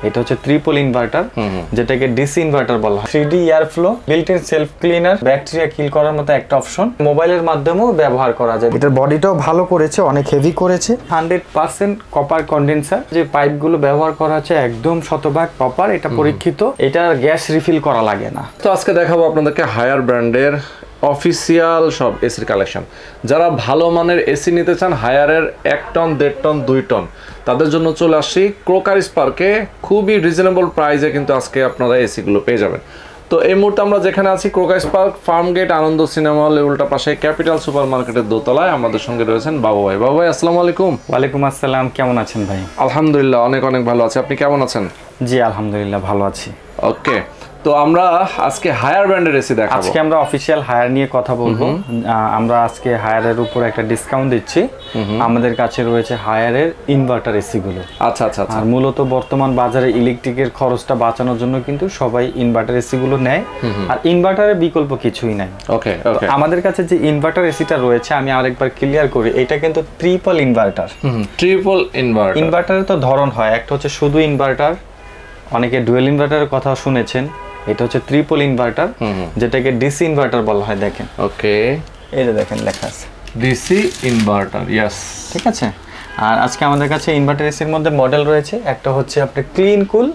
এটা হচ্ছে triple inverter, যেটাকে ডিসি ইনভার্টার বলা হয়। 3D air flow, built in self cleaner, bacteria kill করার মতো একটা অপশন, মোবাইলের মাধ্যমেও ব্যবহার করা যায়। এটার বডিটাও ভালো করেছে, অনেক হেভি করেছে। 100% কপার কন্ডেন্সার, যে পাইপগুলো ব্যবহার করা হচ্ছে একদম শতভাগ কপার, এটা পরীক্ষিত। এটার গ্যাস রিফিল করা লাগে না। তো আজকে দেখাবো আপনাদেরকে হায়ার ব্র্যান্ডের অফিসিয়াল সব এসির কালেকশন। যারা ভালো মানের এসি নিতে চান হায়ারের 1 টন 1.5 টন 2 টন, তাদের জন্য চলে আসছি ক্রোকারিস পার্কে। খুবই রিজনেবল প্রাইসে কিন্তু আজকে আপনারা এসিগুলো পেয়ে যাবেন। তো এই মুহূর্তে আমরা যেখানে আছি ক্রোকারিস পার্ক, ফার্মগেট আনন্দ সিনেমা হলের উল্টা পাশে ক্যাপিটাল সুপার মার্কেটের দোতলায়। আমাদের সঙ্গে রয়েছেন বাবু ভাই। বাবু ভাই আসসালামু আলাইকুম। ওয়ালাইকুম আসসালাম, কেমন আছেন ভাই? আলহামদুলিল্লাহ অনেক অনেক ভালো আছি, আপনি কেমন আছেন? জি আলহামদুলিল্লাহ ভালো আছি। ওকে, তো আমরা আজকে হায়ার ব্র্যান্ডের এসি দেখাবো। আজকে আমরা অফিশিয়াল হায়ার নিয়ে কথা বলবো। আমরা আজকে হায়ারের উপর একটা ডিসকাউন্ট দিচ্ছি। আমাদের কাছে রয়েছে হায়ারের ইনভার্টার এসি গুলো। আচ্ছা আচ্ছা আচ্ছা। আর মূলত বর্তমান বাজারে ইলেকট্রিকের খরচটা বাঁচানোর জন্য কিন্তু সবাই ইনভার্টার এসি গুলো নেয়, আর ইনভার্টারের বিকল্প কিছুই নাই। ওকে ওকে, আমাদের কাছে যে ইনভার্টার এসিটা রয়েছে আমি আরেকবার ক্লিয়ার করি, এটা কিন্তু ট্রিপল ইনভার্টার। Triple inverter. ইনভার্টারের তো ধরন হয়, একটা হচ্ছে শুধু ইনভার্টার, অনেকে ডুয়েল ইনভার্টারের কথা শুনেছেন। এটা হচ্ছে ট্রিপল ইনভার্টার, যেটাকে ডিসি ইনভার্টার বলা হয়। দেখেন, ওকে, এই যে দেখেন লেখা আছে ডিসি ইনভার্টার। ইয়েস, ঠিক আছে। আর আজকে আমাদের কাছে ইনভার্টার এসির মধ্যে মডেল রয়েছে, একটা হচ্ছে আপনার ক্লিন কুল,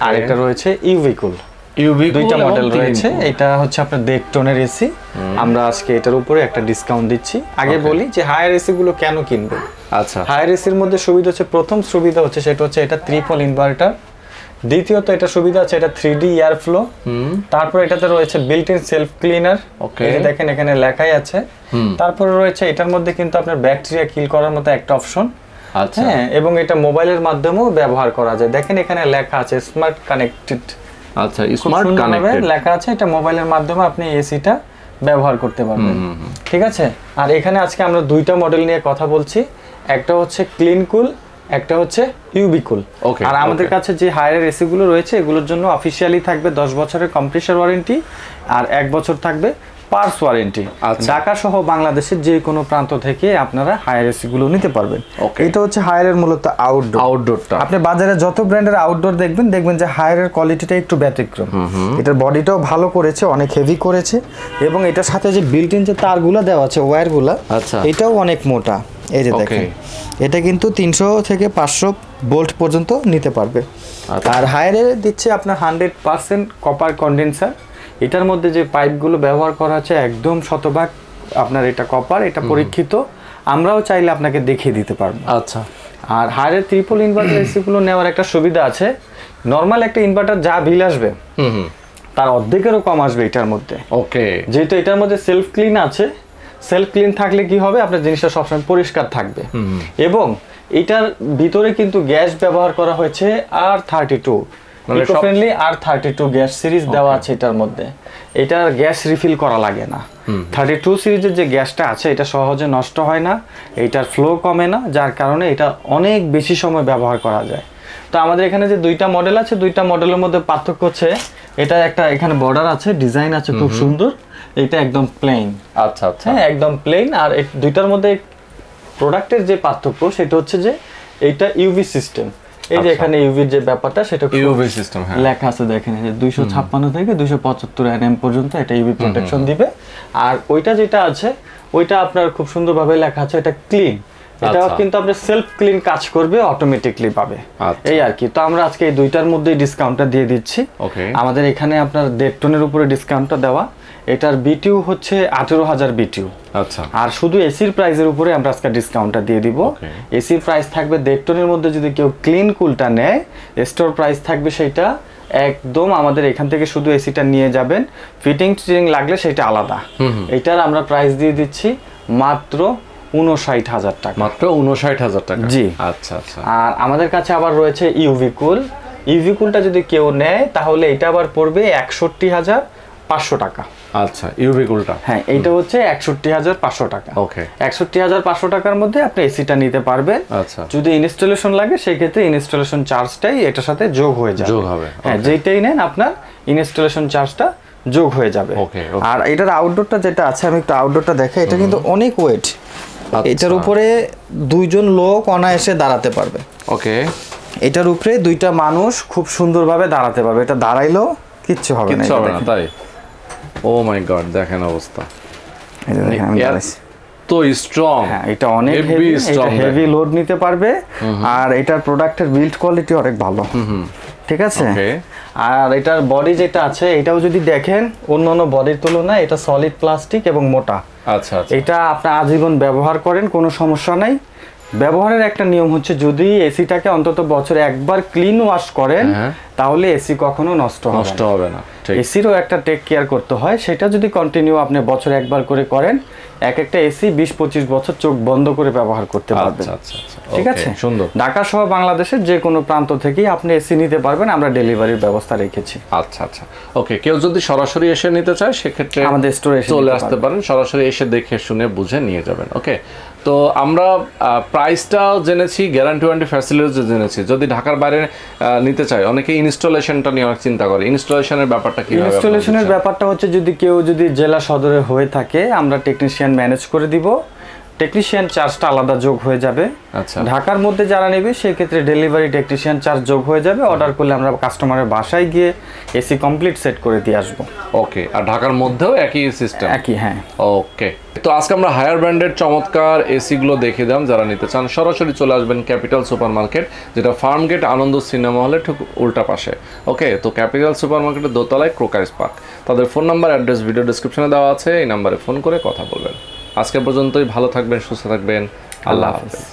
আর একটা রয়েছে ইউভি কুল। দুইটা মডেল রয়েছে। এটা হচ্ছে আপনার 1.5 টনের এসি। আমরা আজকে এটার উপরে একটা ডিসকাউন্ট দিচ্ছি। আগে বলি যে হায়ার এসি গুলো কেন কিনবে। আচ্ছা, হায়ার এসির মধ্যে সুবিধা হচ্ছে, প্রথম সুবিধা হচ্ছে সেটা হচ্ছে এটা ট্রিপল ইনভার্টার। দ্বিতীয়ত এটা সুবিধা আছে এটা 3D এয়ার ফ্লো। তারপর এটাতে রয়েছে বিল্ট ইন সেলফ ক্লিনার, এই দেখেন এখানে লেখাই আছে। তারপর রয়েছে এটার মধ্যে কিন্তু আপনার ব্যাকটেরিয়া কিল করার মতো একটা অপশন। আচ্ছা, হ্যাঁ, এবং এটা মোবাইলের মাধ্যমেও ব্যবহার করা যায়। দেখেন এখানে লেখা আছে স্মার্ট কানেক্টেড। আচ্ছা, স্মার্ট কানেক্টেড লেখা আছে, এটা মোবাইলের মাধ্যমে আপনি এসিটা ব্যবহার করতে পারবেন। ঠিক আছে। আর এখানে আজকে আমরা দুইটা মডেল নিয়ে কথা বলছি, একটা হচ্ছে ক্লিন কুল, একটা হচ্ছে ইউভি কুল। আর আমাদের কাছে যে হায়ার এসি গুলো রয়েছে এগুলোর জন্য অফিশিয়ালি থাকবে 10 বছরের কম্প্রেসার ওয়ারেন্টি আর 1 বছর থাকবে পার্টস ওয়ারেন্টি। ঢাকা সহ বাংলাদেশের যে কোনো প্রান্ত থেকে আপনারা হায়ার এসি গুলো নিতে পারবেন। এটা হচ্ছে হায়ারের মূলত আউটডোরটা। আপনি বাজারে যত ব্র্যান্ডের আউটডোর দেখবেন যে হায়ারের কোয়ালিটিটা একটু ব্যতিক্রম। এটার বডিটাও ভালো করেছে, অনেক হেভি করেছে, এবং এটার সাথে যে বিল্ট ইন যে তারগুলো দেওয়া আছে, ওয়্যারগুলো, এটাও অনেক মোটা। এই যে দেখেন, এটা কিন্তু 300 থেকে 500 ভোল্ট পর্যন্ত নিতে পারবে। আর হায়ারে দিচ্ছে আপনার 100% কপার কন্ডেন্সার। এটার মধ্যে যে পাইপগুলো ব্যবহার করা আছে একদম শতভাগ আপনার এটা কপার, এটা পরীক্ষিত। আমরাও চাইলে আপনাকে দেখিয়ে দিতে পারবো। আচ্ছা। আর হায়ারের ট্রিপল ইনভার্টার এসিগুলো নেওয়ার একটা সুবিধা আছে, নর্মাল একটা ইনভার্টার যা বিল আসবে তার অর্ধেকেরও কম আসবে এটার মধ্যে। ওকে, যেহেতু এটার মধ্যে সেলফ ক্লিন আছে, সেলফ ক্লিন থাকলে কি হবে, আপনার জিনিসটা সবসময় পরিষ্কার থাকবে। এবং এটার ভিতরে কিন্তু গ্যাস ব্যবহার করা হয়েছে R32 eco friendly R32 gas series দেওয়া আছে এটার মধ্যে। এটার গ্যাস রিফিল করা লাগে না। 32 সিরিজের যে গ্যাসটা আছে এটা সহজে নষ্ট হয় না, এটার ফ্লো কমে না, যার কারণে এটা অনেক বেশি সময় ব্যবহার করা যায়। তো আমাদের এখানে যে দুইটা মডেল আছে, দুইটা মডেলের মধ্যে পার্থক্য হচ্ছে এটা একটা এখানে বর্ডার আছে, ডিজাইন আছে খুব সুন্দর, এটা একদম প্লেন। আচ্ছা আচ্ছা, হ্যাঁ একদম প্লেন। আর এই দুইটার মধ্যে প্রোডাক্টের যে পার্থক্য সেটা হচ্ছে যে এইটা ইউভি সিস্টেম। এই যে এখানে ইউভির যে ব্যাপারটা সেটা ইউভি সিস্টেম লেখা আছে, দেখেন 256 থেকে 275 nm পর্যন্ত এটা ইউভি প্রোটেকশন দিবে। আর ওইটা যেটা আছে ওইটা আপনার খুব সুন্দরভাবে লেখা আছে এটা ক্লিন, এটাও কিন্তু আপনার সেলফ ক্লিন কাজ করবে অটোমেটিকলি পাবে, এই আর কি। তো আমরা আজকে এই দুইটার মধ্যেই ডিসকাউন্টটা দিয়ে দিচ্ছি। আমাদের এখানে আপনার 1.5 টনের উপরে ডিসকাউন্টটা দেওয়া। এটার বিটিউ হচ্ছে 18,000 বিটিউ। আচ্ছা। আর শুধু এসির প্রাইসের উপরে আমরা আজকে ডিসকাউন্টটা দিয়ে দিব। এসির প্রাইস থাকবে 1.5 টনের মধ্যে, যদি কেউ ক্লিন কুলটা নেয় স্টোর প্রাইস থাকবে সেটা একদম আমাদের এখান থেকে শুধু এসিটা নিয়ে যাবেন, ফিটিং লাগলে সেটা আলাদা। এটার আমরা প্রাইস দিয়ে দিচ্ছি মাত্র 59,000 টাকা। মাত্র 59,000 টাকা? জি। আচ্ছা আচ্ছা। আর আমাদের কাছে আবার রয়েছে ইউভি কুল। ইউভি কুলটা যদি কেউ নেয় তাহলে এটা আবার পড়বে 61,500 টাকা। আচ্ছা, ইউভি কুলটা? হ্যাঁ, এটা হচ্ছে 61,500 টাকা। ওকে, 61,500 টাকার মধ্যে আপনি এসিটা নিতে পারবেন। আচ্ছা, যদি ইনস্টলেশন লাগে সেই ক্ষেত্রে ইনস্টলেশন চার্জটাই এটার সাথে যোগ হয়ে যাবে। যোগ হবে, হ্যাঁ, যেটাই নেন আপনার ইনস্টলেশন চার্জটা যোগ হয়ে যাবে। আর এটার আউটডোরটা যেটা আছে, আমি একটু আউটডোরটা দেখাই, এটা কিন্তু অনেক ওয়েট। এটার উপরে দুইজন লোক অনায়াসে দাঁড়াতে পারবে। ওকে, এটার উপরে দুইটা মানুষ খুব সুন্দরভাবে দাঁড়াতে পারবে, এটা দাঁড়াইলেও কিচ্ছু হবে না তাই। ও মাই গড, দেখেন অবস্থা, তো স্ট্রং। হ্যাঁ, এটা অনেক হেভি, এটা হেভি লোড নিতে পারবে। আর এটার প্রোডাক্টের বিল্ড কোয়ালিটি অনেক ভালো, ঠিক আছে। আর এটার বডি যেটা আছে, এটাও যদি দেখেন অন্যান্য বডির তুলনায় এটা সলিড প্লাস্টিক এবং মোটা। আচ্ছা, এটা আপনি আজীবন ব্যবহার করেন, কোনো সমস্যা নাই। ব্যবহারের একটা নিয়ম হচ্ছে, যদি এসিটাকে অন্তত বছরে একবার ক্লিন ওয়াশ করেন তাহলে এসি কখনো নষ্ট হবে না। এসিরও একটা টেক কেয়ার করতে হয়, সেটা যদি কন্টিনিউ আপনি বছরে একবার করে করেন, এক একটা এসি 20-25 বছর চোখ বন্ধ করে ব্যবহার করতে পারবেন। ঠিক আছে, সুন্দর। ঢাকা সহ বাংলাদেশের যে কোনো প্রান্ত থেকেই আপনি এসি নিতে পারবেন, আমরা ডেলিভারির ব্যবস্থা রেখেছি। আচ্ছা, ওকে। কেউ যদি সরাসরি এসে নিতে চায় সেক্ষেত্রে আমাদের স্টোরে চলে আসতে পারেন, সরাসরি এসে দেখে শুনে বুঝে নিয়ে যাবেন। ওকে, তো আমরা প্রাইসটাও জেনেছি, গ্যারান্টি ওয়ারেন্টি ফ্যাসিলিটিও জেনেছি। যদি ঢাকার বাইরে নিতে চায়, অনেকে ইনস্টলেশনটা নিয়ে অনেক চিন্তা করে, ইনস্টলেশনের ব্যাপারটা কি? ইনস্টলেশনের ব্যাপারটা হচ্ছে, যদি কেউ জেলা সদরে হয়ে থাকে, আমরা টেকনিশিয়ান ম্যানেজ করে দিব। টেকনিশিয়ান চার্জটা আলাদা যোগ হয়ে যাবে। আচ্ছা, ঢাকার মধ্যে যারা নেবে সেই ক্ষেত্রে ডেলিভারি টেকনিশিয়ান চার্জ যোগ হয়ে যাবে। অর্ডার করলে আমরা কাস্টমারের বাসায় গিয়ে এসি কমপ্লিট সেট করে দিয়ে আসবো। ওকে, আর ঢাকার মধ্যেও একই সিস্টেম? একই, হ্যাঁ। ওকে, তো আজকে আমরা হায়ার ব্র্যান্ডের চমৎকার এসি গুলো দেখে দিলাম। যারা নিতে চান সরাসরি চলে আসবেন ক্যাপিটাল সুপার মার্কেট, যেটা ফার্মগেট আনন্দ সিনেমা হলের ঠিক উল্টা পাশে। ওকে, তো ক্যাপিটাল সুপার মার্কেটের দোতলায় ক্রোকারিস পার্ক। তাদের ফোন নাম্বার, অ্যাড্রেস ভিডিও ডেসক্রিপশনে দেওয়া আছে, এই নাম্বারে ফোন করে কথা বলবেন। আজকে পর্যন্তই, ভালো থাকবেন, সুস্থ থাকবেন, আল্লাহ হাফেজ।